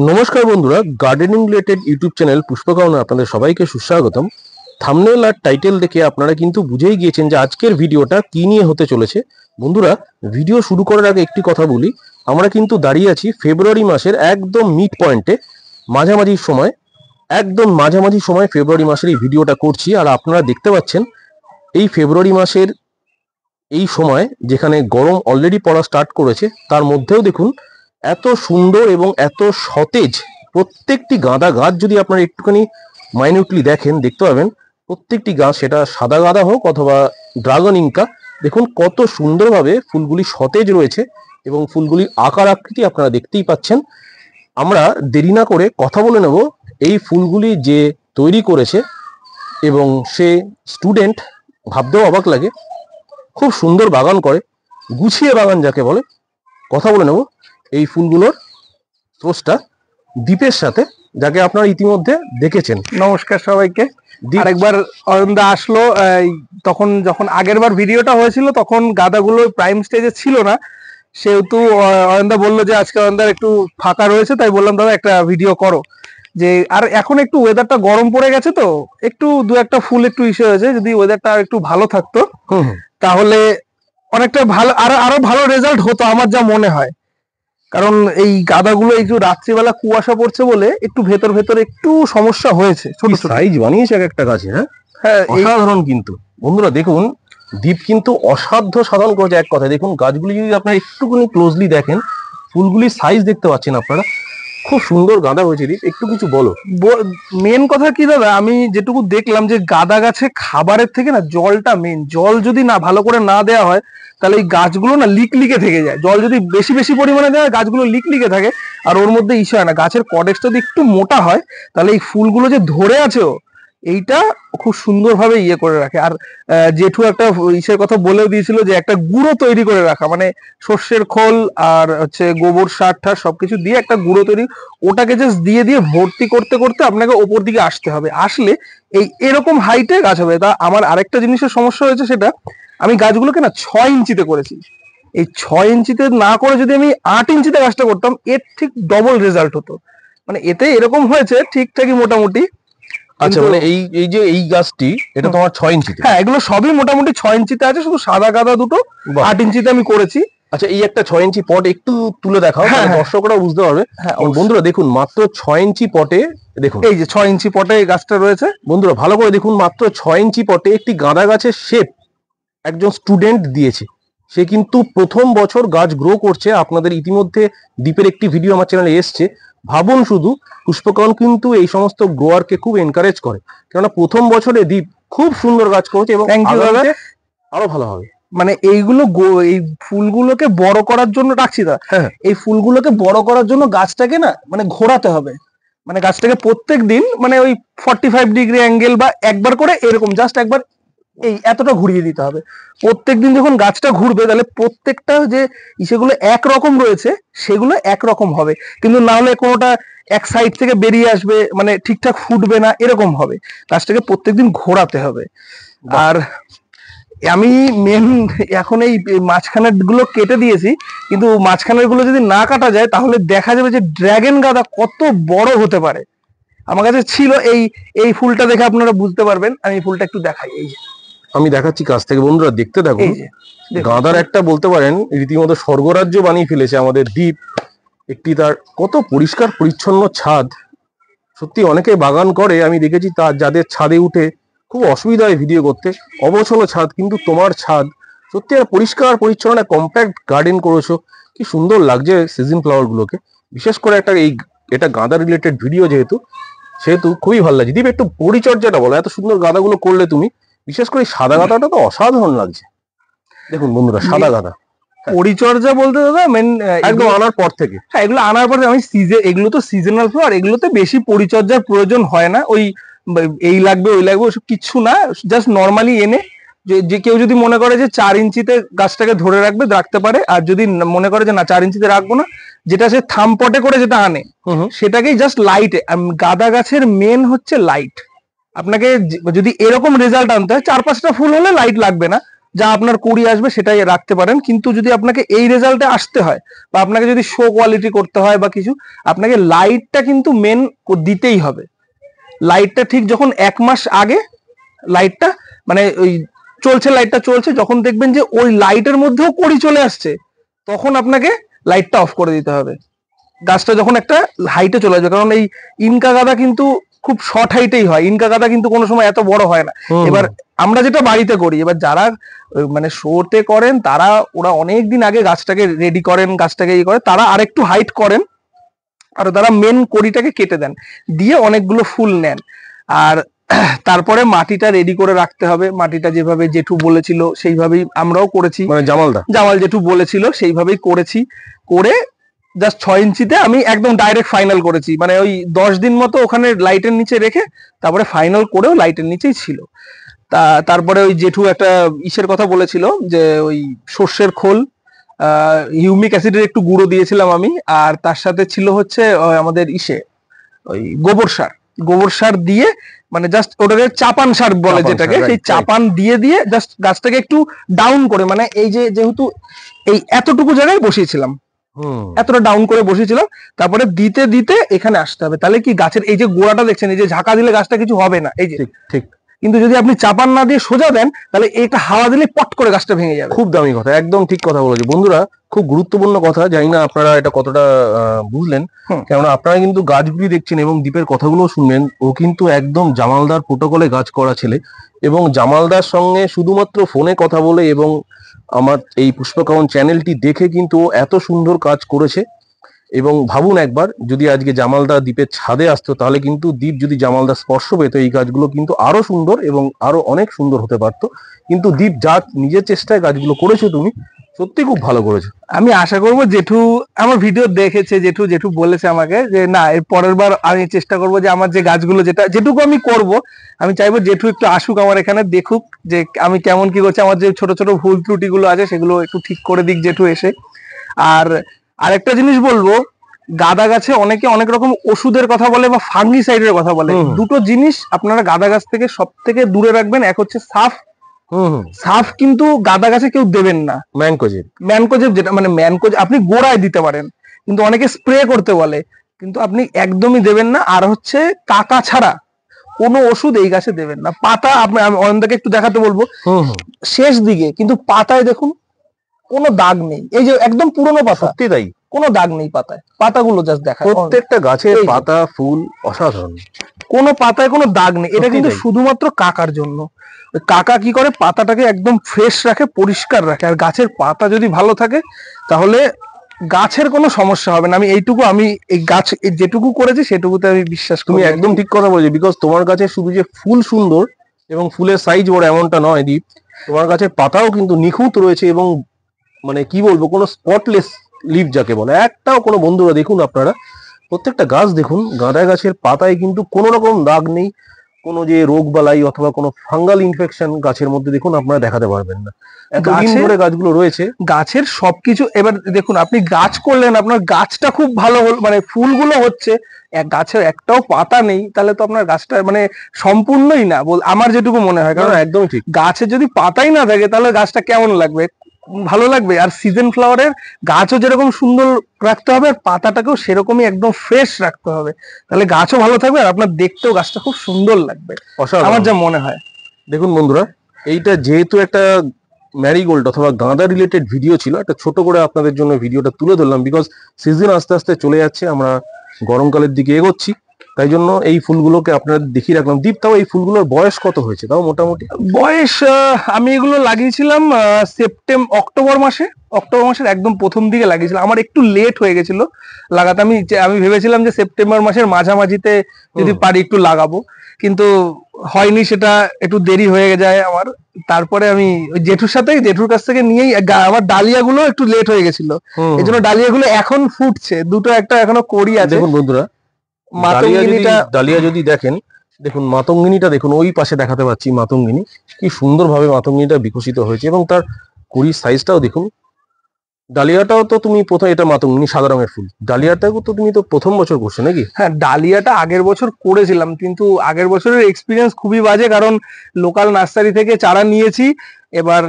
নমস্কার বন্ধুরা, gardening related YouTube channel পুষ্পকাওনা আপনাদের সবাইকে সুস্বাগতম। থাম্বনেল আর টাইটেল দেখে আপনারা কিন্তু বুঝেই গিয়েছেন যে আজকের ভিডিওটা কি নিয়ে হতে চলেছে। বন্ধুরা, ভিডিও শুরু করার আগে একটি কথা বলি, আমরা কিন্তু দাঁড়িয়ে আছি ফেব্রুয়ারি মাসের একদম মিড পয়েন্টে, মাঝামাঝি সময়, একদম মাঝামাঝি সময় ফেব্রুয়ারি মাসের এই ভিডিওটা করছি। আর আপনারা দেখতে পাচ্ছেন এই ফেব্রুয়ারি মাসের এই সময় যেখানে গরম অলরেডি পড়া স্টার্ট করেছে, তার মধ্যেও দেখুন এত সুন্দর এবং এত সতেজ প্রত্যেকটি গাঁদা গাছ। যদি আপনারা একটুখানি মাইনিউটলি দেখেন, দেখতে পাবেন প্রত্যেকটি গাছ, সেটা সাদা গাঁদা হোক অথবা ড্রাগন ইনকা, দেখুন কত সুন্দরভাবে ফুলগুলি সতেজ রয়েছে এবং ফুলগুলির আকার আকৃতি আপনারা দেখতেই পাচ্ছেন। আমরা দেরি না করে কথা বলে নেব এই ফুলগুলি যে তৈরি করেছে, এবং সে স্টুডেন্ট, ভাবতেও অবাক লাগে, খুব সুন্দর বাগান করে, গুছিয়ে বাগান যাকে বলে। কথা বলে নেব এই ফুলগুলোর স্রষ্টা দীপের সাথে, যাকে আপনারা ইতিমধ্যে দেখেছেন। নমস্কার সবাইকে। আরেকবার অয়নদা আসলো, তখন যখন আগের বার ভিডিওটা হয়েছিল তখন গাঁদাগুলো প্রাইম স্টেজে ছিল না, সেহেতু অয়নদা বললো যে আজকে অয়নদার একটু ফাঁকা রয়েছে, তাই বললাম দাদা একটা ভিডিও করো। যে আর এখন একটু ওয়েদারটা গরম পড়ে গেছে, তো একটু দু একটা ফুল একটু ইস্যু হয়েছে। যদি ওয়েদারটা একটু ভালো থাকতো তাহলে অনেকটা ভালো, আরো ভালো রেজাল্ট হতো আমার যা মনে হয়। কারণ এই গাঁদাগুলো একটু রাত্রিবেলা কুয়াশা পড়ছে বলে একটু ভেতর ভেতর একটু সমস্যা হয়েছে। ছোট সাইজ বানিয়েছে এক একটা গাছে। হ্যাঁ, অসাধারণ। কিন্তু বন্ধুরা দেখুন, দীপ কিন্তু অসাধ্য সাধন করেছে। এক কথায় দেখুন, গাছগুলি যদি আপনারা একটুখানি ক্লোজলি দেখেন, ফুলগুলির সাইজ দেখতে পাচ্ছেন আপনারা, খুব সুন্দর গাঁদা হয়েছে। দীপ, একটু কিছু বলো। মেন কথা কি দাদা, আমি যেটুকু দেখলাম যে গাঁদা গাছে খাবারের থেকে না জলটা মেন। জল যদি না ভালো করে না দেওয়া হয় তাহলে এই গাছগুলো না লিকে থেকে যায়। জল যদি বেশি বেশি পরিমাণে দেওয়া হয় গাছগুলো লিকে থাকে, আর ওর মধ্যে ইস্যু হয় না। গাছের কডেক্সটা যদি একটু মোটা হয় তাহলে এই ফুলগুলো যে ধরে আছে এইটা খুব সুন্দরভাবে ইয়ে করে রাখে। আর জেঠু একটা ইসের কথা বলেও দিয়েছিল যে একটা গুঁড়ো তৈরি করে রাখা, মানে সর্ষের খোল আর হচ্ছে গোবর সার ঠার সবকিছু দিয়ে একটা গুঁড়ো তৈরি, ওটাকে জাস্ট দিয়ে দিয়ে ভর্তি করতে করতে আপনাকে ওপর দিকে আসতে হবে। আসলে এরকম হাইটে গাছ হবে। তা আমার আরেকটা জিনিসের সমস্যা হয়েছে, সেটা আমি গাছগুলোকে না 6 ইঞ্চিতে করেছি। এই 6 ইঞ্চিতে না করে যদি আমি 8 ইঞ্চিতে গাছটা করতাম, এর ঠিক ডবল রেজাল্ট হতো। মানে এতে এরকম হয়েছে ঠিকঠাকই মোটামুটি। আচ্ছা, মানে এই যে এই গাছটি, এটা তোমার 6 ইঞ্চিতে? হ্যাঁ, এগুলো সবই মোটামুটি 6 ইঞ্চিতে আছে, শুধু সাদা গাঁদা দুটো 8 ইঞ্চিতে আমি করেছি। আচ্ছা, এই একটা 6 ইঞ্চি পট একটু তুলে দেখাও, দর্শকরাও বুঝতে পারবে। বন্ধুরা দেখুন, মাত্র 6 ইঞ্চি পটে, দেখুন এই যে 6 ইঞ্চি পটে এই গাছটা রয়েছে। বন্ধুরা ভালো করে দেখুন, মাত্র 6 ইঞ্চি পটে একটি গাঁদা গাছের শেপ একজন স্টুডেন্ট দিয়েছে। সে কিন্তু প্রথম বছর গাছ গ্রো করছে। আপনাদের ইতিমধ্যে দীপের একটি ভিডিও আমার চ্যানেলে এসছে। ভাবুন শুধু, পুষ্পকাওন কিন্তু এই সমস্ত গ্রোয়ারকে খুব এনকারেজ করে, কেননা প্রথম বছরে দীপ খুব সুন্দর গাছ করেছে এবং আরো ভালো হবে। মানে এইগুলো এই ফুলগুলোকে বড় করার জন্য রাখছি দা। এই ফুলগুলোকে বড় করার জন্য গাছটাকে না মানে ঘোরাতে হবে। মানে গাছটাকে প্রত্যেক দিন মানে ওই 45 ডিগ্রি অ্যাঙ্গেল বা একবার করে এরকম জাস্ট একবার এই এতটা ঘুরিয়ে দিতে হবে। প্রত্যেকদিন যখন গাছটা ঘুরবে তাহলে প্রত্যেকটা যে সেগুলো একরকম রয়েছে সেগুলো একরকম হবে, কিন্তু না হলে কোনোটা এক সাইড থেকে বেরিয়ে আসবে, মানে ঠিকঠাক ফুটবে না, এরকম হবে। গাছটাকে প্রত্যেকদিন ঘোরাতে হবে। আর আমি মেন এখন এই মাঝখানের গুলো কেটে দিয়েছি, কিন্তু মাঝখানের গুলো যদি না কাটা যায় তাহলে দেখা যাবে যে ড্রাগন গাঁদা কত বড় হতে পারে। আমার কাছে ছিল এই ফুলটা দেখে আপনারা বুঝতে পারবেন। আমি ফুলটা একটু দেখাই, এই যে আমি দেখাচ্ছি কাছ থেকে, বন্ধুরা দেখতে থাকুন। গাঁদার একটা বলতে পারেন রীতিমতো স্বর্গরাজ্য বানিয়ে ফেলেছে আমাদের দ্বীপ। একটি তার কত পরিষ্কার পরিচ্ছন্ন ছাদ। সত্যি অনেকে বাগান করে, আমি দেখেছি, তার যাদের ছাদে উঠে খুব অসুবিধা হয় ভিডিও করতে, অবসন্ন ছাদ, কিন্তু তোমার ছাদ সত্যি আর পরিষ্কার পরিচ্ছন্ন, কম্প্যাক্ট গার্ডেন করেছো। কি সুন্দর লাগছে সিজন ফ্লাওয়ার গুলোকে। বিশেষ করে এটা গাঁদা রিলেটেড ভিডিও সেহেতু খুবই ভালো লাগছে। দীপ, একটু পরিচর্যাটা বলো, এত সুন্দর গাঁদাগুলো করলে তুমি, বিশেষ করে সাদা গাঁদাটা তো অসাধারণ লাগছে। দেখুন বন্ধুরা, সাদা গাঁদা পরিচর্যা বলতে দাদা মেন একদম আনার পর থেকে। হ্যাঁ, এগুলো আনার পরে আমি এগুলো তো সিজনাল ফ্লাওয়ার, এগুলোতে বেশি পরিচর্যার প্রয়োজন হয় না। ওই এই লাগবে ওই লাগবে ওসব কিছু না, জাস্ট নর্মালি এনে যে কেউ যদি মনে করে যে 4 ইঞ্চিতে গাছটাকে ধরে রাখতে পারে, আর যদি মনে করে যে না 4 ইঞ্চিতে রাখবো না, যেটা সে থাম পটে করে যেটা আনে সেটাকেই জাস্ট লাইটে। গাঁদা গাছের মেন হচ্ছে লাইট। আপনাকে যদি এরকম রেজাল্ট আনতে হয়, 4-5টা ফুল হলে লাইট লাগবে না, যা আপনার কুড়ি আসবে সেটাই রাখতে পারেন। কিন্তু যদি আপনাকে এই রেজাল্টে আসতে হয় বা আপনাকে যদি শো কোয়ালিটি করতে হয় বা কিছু, আপনাকে লাইটটা কিন্তু মেন দিতেই হবে। লাইটটা ঠিক যখন 1 মাস আগে লাইটটা মানে ওই চলছে, লাইটটা চলছে, যখন দেখবেন যে ওই লাইটের মধ্যেও কড়ি চলে আসছে, তখন আপনাকে লাইটটা অফ করে দিতে হবে। গাছটা যখন একটা হাইটে চলে যাবে, কারণ এই ইনকা গাদা কিন্তু খুব শর্ট হাইটেই হয়, ইনকা গাদা কিন্তু কোনো সময় এত বড় হয় না। এবার আমরা যেটা বাড়িতে করি, এবার যারা মানে শোতে করেন তারা, ওরা অনেক দিন আগে গাছটাকে রেডি করেন, গাছটাকে ইয়ে করে, তারা আরেকটু হাইট করেন আর তারা মেন কড়িটাকে কেটে দেন, দিয়ে অনেকগুলো ফুল নেন। আর তারপরে মাটিটা রেডি করে রাখতে হবে। মাটিটা যেভাবে জেঠু বলেছিল সেইভাবেই আমরাও করেছি, মানে জামাল জেঠু বলেছিল সেইভাবেই করেছি। করে জাস্ট 6 ইঞ্চিতে আমি একদম ডাইরেক্ট ফাইনাল করেছি, মানে ওই 10 দিন মতো ওখানে লাইটের নিচে রেখে তারপরে ফাইনাল করেও লাইটের নিচেই ছিল। তারপরে ওই জেঠু একটা ইসের কথা বলেছিল যে ওই সর্ষের খোল, হিউমিক অ্যাসিডের একটু গুঁড়ো দিয়েছিলাম আমি, আর তার সাথে ছিল হচ্ছে আমাদের ওই গোবর সার দিয়ে, মানে জাস্ট ওটাকে চাপান সার বলে যেটাকে, সেই চাপান দিয়ে দিয়ে জাস্ট গাছটাকে একটু ডাউন করে, মানে এই যে যেহেতু এই এতটুকু জায়গায় বসিয়েছিলাম, এতটা ডাউন করে বসিয়েছিলাম, তারপরে দিতে দিতে এখানে আসতে হবে। তাহলে কি গাছের এই যে গোড়াটা দেখছেন, এই যে ঝাঁকা দিলে গাছটা কিছু হবে না, এই যে ঠিক। কিন্তু যদি আপনি চাপান না দিয়ে সোজা দেন, তাহলে এটা হাওয়া দিলে পট করে গাছটা ভেঙে যাবে। খুব দামি কথা, একদম ঠিক কথা বলেছে বন্ধুরা, খুব গুরুত্বপূর্ণ কথা। জানি না আপনারা এটা কতটা বুঝলেন, কেননা আপনারা কিন্তু গাছগুলি দেখছেন এবং দীপের কথাগুলো শুনবেন। ও কিন্তু একদম জামালদার প্রোটোকলে গাছ করা ছেলে, এবং জামালদার সঙ্গে শুধুমাত্র ফোনে কথা বলে এবং আমার এই পুষ্পকাউন চ্যানেলটি দেখে কিন্তু ও এত সুন্দর কাজ করেছে। এবং ভাবুন একবার, যদি আজকে জামালদা দ্বীপের ছাদে আসতো, তাহলে কিন্তু দ্বীপ যদি জামালদার স্পর্শ পেত, এই গাছগুলো কিন্তু আরো সুন্দর এবং আরো অনেক সুন্দর হতে পারতো। কিন্তু দ্বীপ যা নিজের চেষ্টায় গাছগুলো করেছো, তুমি সত্যি খুব ভালো করেছো। আমি আশা করবো জেঠু আমার ভিডিও দেখেছে, জেঠু বলেছে আমাকে যে না, এর পরের বার আমি চেষ্টা করবো যে আমার যে গাছগুলো যেটুকু আমি করব, আমি চাইবো জেঠু একটু আসুক আমার এখানে, দেখুক যে আমি কেমন কি করছি, আমার যে ছোট ছোট ভুল ত্রুটিগুলো আছে সেগুলো একটু ঠিক করে দিক জেঠু এসে। আর আরেকটা জিনিস বলবো, গাঁদা গাছে অনেকে অনেক রকম ওষুধের কথা বলে বা ফাঙ্গিসাইডের কথা বলে। দুটো জিনিস আপনারা গাঁদা গাছ থেকে সব থেকে দূরে রাখবেন। এক হচ্ছে সাফ কিন্তু গাঁদা গাছে কেউ দেবেন না। ম্যানকোজেব যেটা, মানে ম্যানকোজেব আপনি গোড়ায় দিতে পারেন, কিন্তু অনেকে স্প্রে করতে বলে, কিন্তু আপনি একদমই দেবেন না। আর হচ্ছে কাকা ছাড়া কোনো ওষুধ এই গাছে দেবেন না। পাতা আমি অয়নদাকে একটু দেখাতে বলবো, শেষ দিকে কিন্তু পাতায় দেখুন কোনো দাগ নেই, এই যে একদম পুরনো পাতা, সত্যি তাই, কোনো দাগ নেই পাতায়, পাতাগুলো জাস্ট দেখা, প্রত্যেকটা গাছের পাতা ফুল অসাধারণ, কোনো পাতায় কোনো দাগ নেই। এটা কিন্তু শুধুমাত্র কাকার জন্য। কাকা কি করে, পাতাটাকে একদম ফ্রেশ রাখে, পরিষ্কার রাখে। আর গাছের পাতা যদি ভালো থাকে তাহলে গাছের কোনো সমস্যা হবে না। আমি এই গাছ যেটুকু করেছি সেটুকুতে আমি বিশ্বাস করি। তুমি একদম ঠিক কথা বলেছো, বিকজ তোমার কাছে শুধু যে ফুল সুন্দর এবং ফুলের সাইজ বড় এমনটা নয় দীপ, তোমার কাছে পাতাও কিন্তু নিখুঁত রয়েছে, এবং মানে কি বলবো, কোনো স্পটলেস লিভ যাকে বলে একটাও কোনো। বন্ধুরা দেখুন, আপনারা প্রত্যেকটা গাছ দেখুন, গাঁদা গাছের পাতায় কিন্তু কোনো রকম দাগ নেই, কোনো যে রোগ বালাই অথবা কোনো ফাঙ্গাল ইনফেকশন গাছের মধ্যে দেখুন আপনারা দেখাতে পারবেন না। এতদিন ধরে গাছগুলো রয়েছে, গাছের সবকিছু। এবার দেখুন, আপনি গাছ করলেন, আপনার গাছটা খুব ভালো হল, মানে ফুলগুলো হচ্ছে, গাছের একটাও পাতা নেই, তাহলে তো আপনার গাছটা মানে সম্পূর্ণই না, আমার যেটুকু মনে হয়। কারণ একদমই ঠিক, গাছে যদি পাতাই না থাকে তাহলে গাছটা কেমন লাগবে, ভালো লাগবে? আর সিজন ফ্লাওয়ারের গাছও যেরকম সুন্দর রাখতে হবে, আর পাতাটাকেও সেরকমই একদম ফ্রেশ রাখতে হবে, তাহলে গাছও ভালো থাকবে আর আপনার দেখতেও গাছটা খুব সুন্দর লাগবে, আমার যা মনে হয়। দেখুন বন্ধুরা, এইটা যেহেতু একটা ম্যারিগোল্ড অথবা গাঁদা রিলেটেড ভিডিও ছিল, একটা ছোট করে আপনাদের জন্য ভিডিওটা তুলে ধরলাম, বিকজ সিজন আস্তে আস্তে চলে যাচ্ছে, আমরা গরমকালের দিকে এগোচ্ছি, তাই জন্য এই ফুলগুলোকে আপনাদের দেখিয়ে রাখলাম। দীপ, তাও এই ফুলগুলোর বয়স কত হয়েছে তাও মোটামুটি? বয়স আমি এগুলো লাগিয়েছিলাম অক্টোবর মাসের একদম প্রথম দিকে লাগিয়েছিলাম। আমার একটু লেট হয়ে গেছিল লাগাতে, আমি ভেবেছিলাম যে সেপ্টেম্বর মাসের মাঝামাঝিতে যদি পারি একটু লাগাবো, কিন্তু হয়নি, সেটা একটু দেরি হয়ে যায় আমার। তারপরে আমি জেঠুর কাছ থেকে নিয়েই আমার ডালিয়াগুলো একটু লেট হয়ে গেছিল, এই জন্য ডালিয়াগুলো এখন ফুটছে, দুটো একটা এখনো কড়ি আছে। দেখুন বন্ধুরা, ডালিয়া যদি দেখেন, দেখুন মাতঙ্গিনীটা দেখুন, ওই পাশে দেখাতে পাচ্ছি মাতঙ্গিনী, কি সুন্দরভাবে মাতঙ্গিনীটা বিকশিত হয়েছে, এবং তার কুড়ির সাইজটাও দেখুন। ডালিয়াটাও তো তুমি প্রথম, এটা মাতঙ্গিনী সাদা রঙের ফুল, ডালিয়াটাও তো তুমি তো প্রথম বছর করছো নাকি? হ্যাঁ, ডালিয়াটা আগের বছর করেছিলাম, কিন্তু আগের বছরের এক্সপিরিয়েন্স খুবই বাজে, কারণ লোকাল নার্সারি থেকে চারা নিয়েছি, এবার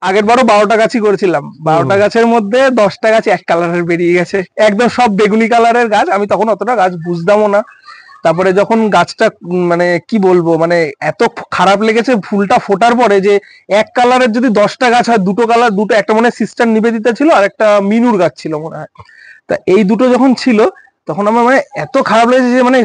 আগের বারও 12টা গাছই করেছিলাম, 12টা গাছের মধ্যে 10টা গাছ এক কালারের বেরিয়ে গেছে, একদম সব বেগুনি কালারের গাছ। আমি তখন অতটা গাছ বুঝতামও না। তারপরে যখন গাছটা মানে কি বলবো, মানে এত খারাপ লেগেছে ফুলটা ফোটার পরে, যে এক কালারের যদি 10টা গাছ হয়, দুটো কালার, দুটো, একটা মনে হয় সিস্টার নিবেদিতা ছিল আর একটা মিনুর গাছ ছিল মনে হয়। তা এই দুটো যখন ছিল তখন আমার মানে এত খারাপ লেগেছে যে মানে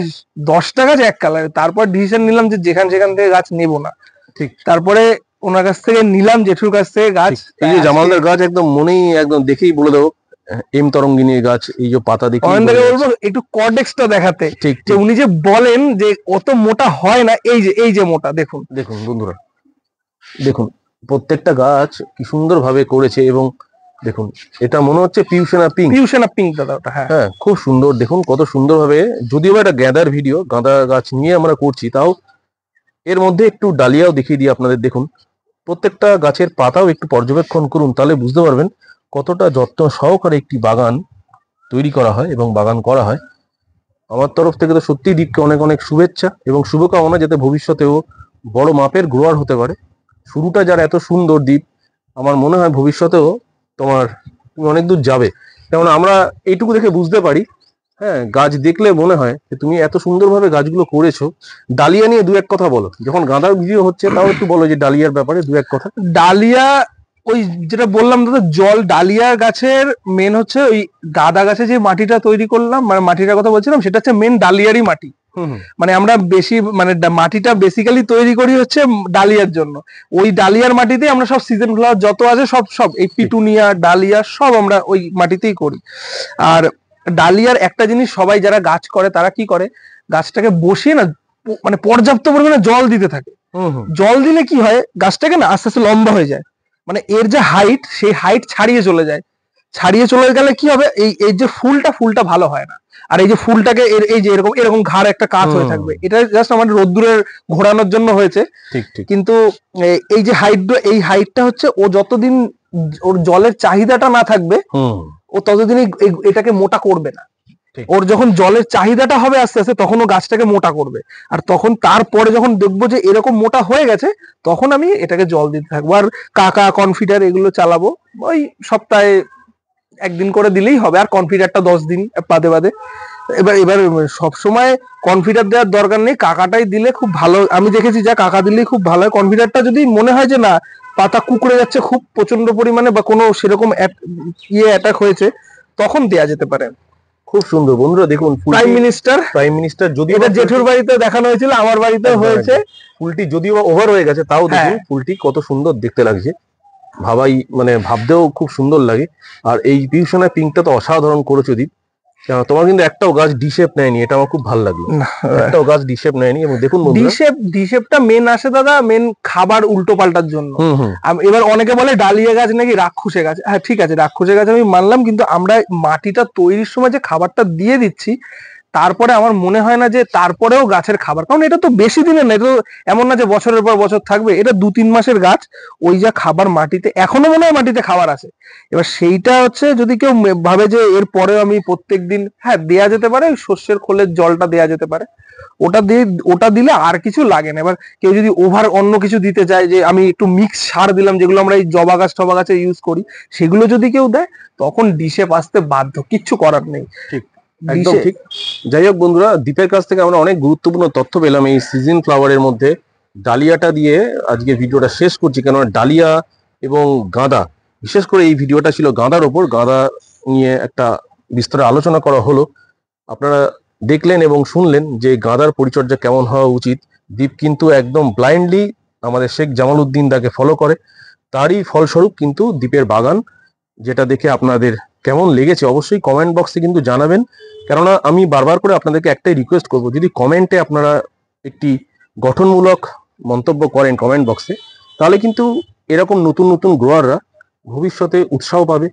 10টা গাছ এক কালারের। তারপর ডিসিশন নিলাম যে সেখান থেকে গাছ নেবো না। ঠিক। তারপরে ওনার কাছ থেকে নিলাম, জেঠুর কাছ থেকে গাছ। এই যে জামালদার গাছ একদম মনেই একদম দেখেই বলে দেবো এম তরঙ্গিনীর গাছ, এই যে পাতা দেখি বলবো একটু কর্ডেক্সটা দেখাতে, ঠিক যে উনি যে বলেন যে অত মোটা হয় না, এই যে মোটা, দেখুন দেখুন বন্ধুরা, দেখুন প্রত্যেকটা গাছ কি সুন্দর ভাবে করেছে। এবং দেখুন এটা মনে হচ্ছে পিউসেনা পিঙ্ক দাদা ওটা। হ্যাঁ, খুব সুন্দর। দেখুন কত সুন্দর ভাবে, যদিও এটা গাঁদার ভিডিও, গাঁদা গাছ নিয়ে আমরা করছি, তাও এর মধ্যে একটু ডালিয়াও দেখিয়ে দিই আপনাদের। দেখুন প্রত্যেকটা গাছের পাতাও একটু পর্যবেক্ষণ করুন, তাহলে বুঝতে পারবেন কতটা যত্ন সহকারে একটি বাগান তৈরি করা হয় এবং বাগান করা হয়। আমার তরফ থেকে তো সত্যি দীপকে অনেক অনেক শুভেচ্ছা এবং শুভকামনা, যাতে ভবিষ্যতেও বড় মাপের গ্রোয়ার হতে পারে। শুরুটা যার এত সুন্দর দীপ, আমার মনে হয় ভবিষ্যতেও তুমি অনেক দূর যাবে। যেমন আমরা এইটুকু দেখে বুঝতে পারি, হ্যাঁ, গাছ দেখলে মনে হয় যে তুমি এত সুন্দরভাবে গাছগুলো করেছো। ডালিয়া নিয়ে দু এক কথা বলো, যখন গাঁদার ভিডিও হচ্ছে তাও একটু বলো যে ডালিয়ার ব্যাপারে দু এক কথা। ডালিয়া ওই যেটা বললাম দাদা, জল, ডালিয়া গাছের মেন হচ্ছে ওই গাঁদা গাছে যে মাটিটা তৈরি করলাম, মানে মাটিটার কথা বলছিলাম, সেটা হচ্ছে মেন ডালিয়ারই মাটি। মানে আমরা বেশি মানে মাটিটা বেসিক্যালি তৈরি করি হচ্ছে ডালিয়ার জন্য। ওই ডালিয়ার মাটিতে আমরা সব সিজন ফ্লাওয়ার যত আছে সব এই পিটুনিয়া, ডালিয়া সব আমরা ওই মাটিতেই করি। আর ডালিয়ার একটা জিনিস, সবাই যারা গাছ করে তারা কি করে, গাছটাকে বসিয়ে না মানে পর্যাপ্ত পরিমাণে জল দিতে থাকে। জল দিলে কি হয়, গাছটাকে না আস্তে আস্তে লম্বা হয়ে যায়, মানে এর যে হাইট, সেই হাইট ছাড়িয়ে চলে যায়। ছাড়িয়ে চলে গেলে কি হবে, এই যে ফুলটা ভালো হয় না। আর এই যে ফুলটাকে এই যে এরকম ঘাড় একটা কাজ হয়ে থাকবে, এটা জাস্ট আমাদের রোদ্দুরের ঘোরানোর জন্য হয়েছে। ঠিক ঠিক। কিন্তু এই যে এই হাইটটা হচ্ছে, ও যতদিন ওর জলের চাহিদাটা না থাকবে, ও ততদিনই এটাকে মোটা করবে না। ওর যখন জলের চাহিদাটা হবে আস্তে আস্তে, তখন ও গাছটাকে মোটা করবে। আর তখন তারপরে যখন দেখবো যে এরকম মোটা হয়ে গেছে, তখন আমি এটাকে জল দিতে থাকবো। আর কাকা, কনফিডার এগুলো চালাবো ওই সপ্তাহে একদিন করে দিলেই হবে। আর কনফিডারটা 10 দিন বাদে বাদে। এবার সবসময় কনফিডার দেওয়ার দরকার নেই, কাকাটাই দিলে খুব ভালো। আমি দেখেছি যা কাকা দিলেই খুব ভালো হয়। কনফিডারটা যদি মনে হয় যে না পাতা কুকড়ে যাচ্ছে খুব প্রচন্ড পরিমাণে, বা কোনো সেরকম অ্যাটাক হয়েছে, তখন দেয়া যেতে পারে। খুব সুন্দর বন্ধুরা, দেখুন প্রাইম মিনিস্টার, যদি এটা জেঠুর বাড়িতে দেখানো হয়েছিল, আমার বাড়িতে হয়েছে। ফুলটি যদিও ওভার হয়ে গেছে, তাও দেখুন ফুলটি কত সুন্দর দেখতে লাগছে, ভাবাই মানে ভাবতেও খুব সুন্দর লাগে। আর এই পিউসেনা পিঙ্কটা তো অসাধারণ করেছো দীপ। তোমার কিন্তু একটাও গাছ ডিশেপ নেয়নি, এটা আমার খুব ভালো লাগলো, একটাও গাছ ডিশেপ নেয়নি। এবং দেখুন ডিশেপটা মেন আসে দাদা, মেন খাবার উল্টো পাল্টার জন্য। এবার অনেকে বলে ডালিয়া গাছ নাকি রাক্ষসে গাছ। হ্যাঁ ঠিক আছে, রাক্ষসে গাছ আমি মানলাম, কিন্তু আমরা মাটিটা তৈরির সময় যে খাবারটা দিয়ে দিচ্ছি, তারপরে আমার মনে হয় না যে তারপরেও গাছের খাবার, কারণ এটা তো বেশি দিনের না, এটা তো এমন না যে বছরের পর বছর থাকবে, এটা 2-3 মাসের গাছ। ওই যা খাবার মাটিতে এখনো মনে হয় মাটিতে খাবার আছে। এবার সেইটা হচ্ছে, যদি কেউ ভাবে যে এর পরেও আমি প্রত্যেকদিন, হ্যাঁ দেয়া যেতে পারে, সর্ষের খোলের জলটা দেয়া যেতে পারে, ওটা দিলে আর কিছু লাগে না। এবার কেউ যদি ওভার অন্য কিছু দিতে চায়, যে আমি একটু মিক্স সার দিলাম, যেগুলো আমরা এই জবা গাছে ইউজ করি, সেগুলো যদি কেউ দেয়, তখন ডিশেপ আসতে বাধ্য, কিচ্ছু করার নেই। ঠিক, একদম ঠিক। যাই হোক বন্ধুরা, দীপের কাছ থেকে আমরা অনেক গুরুত্বপূর্ণ তথ্য পেলাম এই সিজন ফ্লাওয়ারের মধ্যে। ডালিয়াটা দিয়ে আজকে ভিডিওটা শেষ করছি, কেননা ডালিয়া এবং গাঁদা, বিশেষ করে এই ভিডিওটা ছিল গাঁদার ওপর। গাঁদা নিয়ে একটা বিস্তারে আলোচনা করা হলো, আপনারা দেখলেন এবং শুনলেন যে গাঁদার পরিচর্যা কেমন হওয়া উচিত। দীপ কিন্তু একদম ব্লাইন্ডলি আমাদের শেখ জামালউদ্দিন দাকে ফলো করে, তারই ফলস্বরূপ কিন্তু দীপের বাগান। যেটা দেখে আপনাদের কেমন লেগেছে অবশ্যই কমেন্ট বক্সে কিন্তু জানাবেন। কেননা আমি বারবার করে আপনাদেরকে একটাই রিকোয়েস্ট করব, যদি কমেন্টে আপনারা একটি গঠনমূলক মন্তব্য করেন কমেন্ট বক্সে, তাহলে কিন্তু এরকম নতুন নতুন গ্রোয়াররা ভবিষ্যতে উৎসাহ পাবে,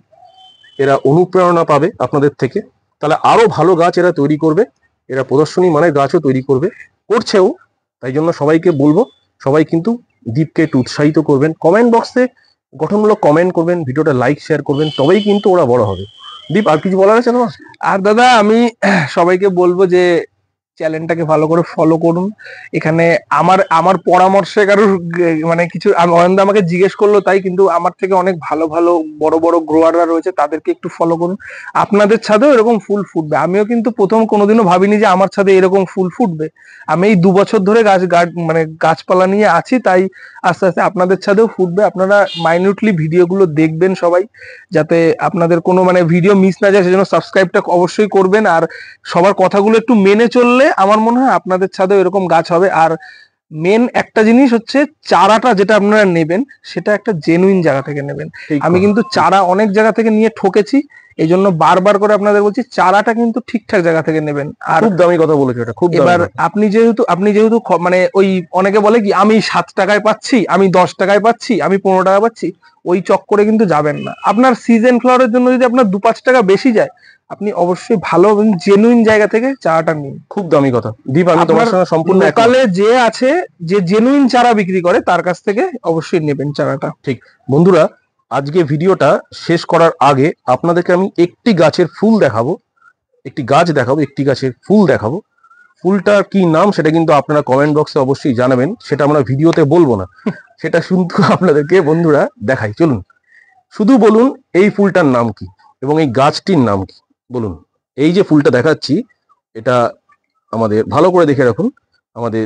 এরা অনুপ্রেরণা পাবে আপনাদের থেকে, তাহলে আরো ভালো গাছ এরা তৈরি করবে, এরা প্রদর্শনী মানের গাছও তৈরি করছেও। তাই জন্য সবাইকে বলবো, সবাই কিন্তু দীপকে একটু উৎসাহিত করবেন, কমেন্ট বক্সে গঠনমূলক কমেন্ট করবেন, ভিডিওটা লাইক শেয়ার করবেন, তবেই কিন্তু ওরা বড় হবে। দীপ আর কিছু বলার আছে তোমার? আর দাদা আমি সবাইকে বলবো যে চ্যানেলটাকে ভালো করে ফলো করুন। এখানে আমার আমার পরামর্শে কারোর মানে কিছু অয়নদা আমাকে জিজ্ঞেস করলো তাই, কিন্তু আমার থেকে অনেক ভালো ভালো বড় বড় গ্রোয়াররা রয়েছে, তাদেরকে একটু ফলো করুন। আপনাদের ছাদেও এরকম ফুল ফুটবে। আমিও কিন্তু প্রথম কোনোদিনও ভাবিনি যে আমার ছাদে এরকম ফুল ফুটবে। আমি এই 2 বছর ধরে মানে গাছপালা নিয়ে আছি, তাই আস্তে আস্তে আপনাদের ছাদেও ফুটবে। আপনারা মাইনিউটলি ভিডিওগুলো দেখবেন সবাই, যাতে আপনাদের কোনো মানে ভিডিও মিস না যায়, সেজন্য সাবস্ক্রাইবটা অবশ্যই করবেন। আর সবার কথাগুলো একটু মেনে চললে আমার মনে হয় আপনাদের ছাদেও এরকম গাছ হবে। আর মেন একটা জিনিস হচ্ছে, চারাটা যেটা আপনারা নেবেন সেটা একটা জেনুইন জায়গা থেকে নেবেন। আমি কিন্তু চারা অনেক জায়গা থেকে নিয়ে ঠকেছি, এই জন্য বারবার করে আপনাদের বলছি চারাটা কিন্তু ঠিকঠাক জায়গা থেকে নেবেন। আর খুব দামি কথা বলেছো, এটা খুব দামি এবার কথা। আপনি যেহেতু মানে ওই অনেকে বলে কি আমি 7 টাকায় পাচ্ছি, আমি 10 টাকায় পাচ্ছি, আমি 15 টাকা পাচ্ছি, ওই চক্করে কিন্তু যাবেন না। আপনার সিজন ফ্লাওয়ারের জন্য যদি আপনার 2-5 টাকা বেশি যায়, আপনি অবশ্যই ভালো এবং জেনুইন জায়গা থেকে চারাটা নিন। খুব দামি কথা দীপ, আমি তোমার আপনার সঙ্গে সম্পূর্ণ একমত। লোকালে যে আছে, যে জেনুইন চারা বিক্রি করে, তার কাছ থেকে অবশ্যই নেবেন চারাটা। ঠিক। বন্ধুরা, আজকে ভিডিওটা শেষ করার আগে আপনাদেরকে আমি একটি গাছের ফুল দেখাবো, একটি গাছ দেখাবো, একটি গাছের ফুল দেখাবো। ফুলটার কি নাম সেটা কিন্তু আপনারা কমেন্ট বক্সে অবশ্যই জানাবেন, সেটা আমরা ভিডিওতে বলবো না, সেটা শুধু আপনাদেরকে বন্ধুরা দেখাই। চলুন, শুধু বলুন এই ফুলটার নাম কি এবং এই গাছটির নাম কি বলুন। এই যে ফুলটা দেখাচ্ছি, এটা আমাদের ভালো করে দেখে রাখুন, আমাদের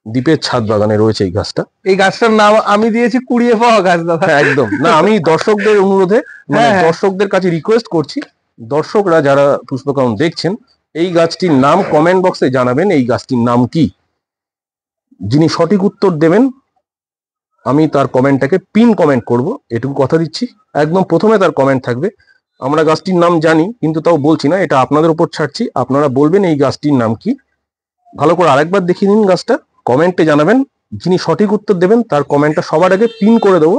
দ্বীপের ছাদ বাগানে রয়েছে এই গাছটা। এই গাছটার নাম আমি দিয়েছি কুড়িয়ে পাওয়া গাছ, দাদা। হ্যাঁ, একদম না, আমি দর্শকদের অনুরোধে মানে হ্যাঁ। দর্শকদের কাছে রিকোয়েস্ট করছি, দর্শকরা যারা পুষ্পকাউন দেখছেন, এই গাছটির নাম কমেন্ট বক্সে জানাবেন এই গাছটির নাম কি। যিনি সঠিক উত্তর দেবেন আমি তার কমেন্টটাকে পিন কমেন্ট করব, এটুকু কথা দিচ্ছি। একদম প্রথমে তার কমেন্ট থাকবে। আমরা গাছটির নাম জানি কিন্তু তাও বলছি না, এটা আপনাদের উপর ছাড়ছি, আপনারা বলবেন এই গাছটির নাম কি। ভালো করে আরেকবার দেখিয়ে নিন গাছটা, কমেন্টে জানাবেন। যিনি সঠিক উত্তর দেবেন তার কমেন্টটা সবার আগে পিন করে দেবো,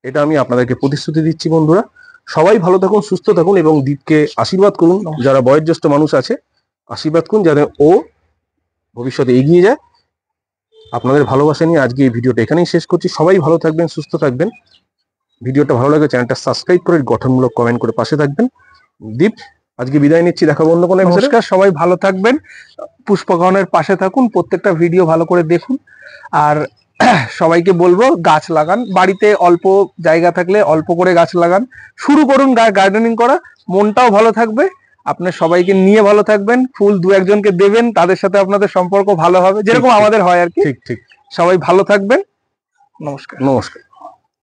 এটা আমি আপনাদেরকে প্রতিশ্রুতি দিচ্ছি। বন্ধুরা, সবাই ভালো থাকুন, সুস্থ থাকুন এবং দীপকে আশীর্বাদ করুন। যারা বয়োজ্যেষ্ঠ মানুষ আছে, আশীর্বাদ করুন যাতে ও ভবিষ্যতে এগিয়ে যায়। আপনাদের ভালোবাসা নিয়ে আজকে এই ভিডিওটা এখানেই শেষ করছি। সবাই ভালো থাকবেন, সুস্থ থাকবেন। ভিডিওটা ভালো লাগলে চ্যানেলটা সাবস্ক্রাইব করে গঠনমূলক কমেন্ট করে পাশে থাকবেন। দীপ, আজকে বিদায় নিচ্ছি, দেখাবো অন্য কোনো episode-এ। নমস্কার, সবাই ভালো থাকবেন, পুষ্পকনের পাশে থাকুন, প্রত্যেকটা ভিডিও ভালো করে দেখুন। আর সবাইকে বলবো গাছ লাগান, বাড়িতে অল্প জায়গা থাকলে অল্প করে গাছ লাগান, শুরু করুন গার্ডেনিং করা, মনটাও ভালো থাকবে, আপনার সবাইকে নিয়ে ভালো থাকবেন, ফুল 2-1জনকে দেবেন, তাদের সাথে আপনাদের সম্পর্ক ভালো হবে, যেরকম ঠিক। আমাদের হয় আর কি। ঠিক ঠিক। সবাই ভালো থাকবেন, নমস্কার। নমস্কার।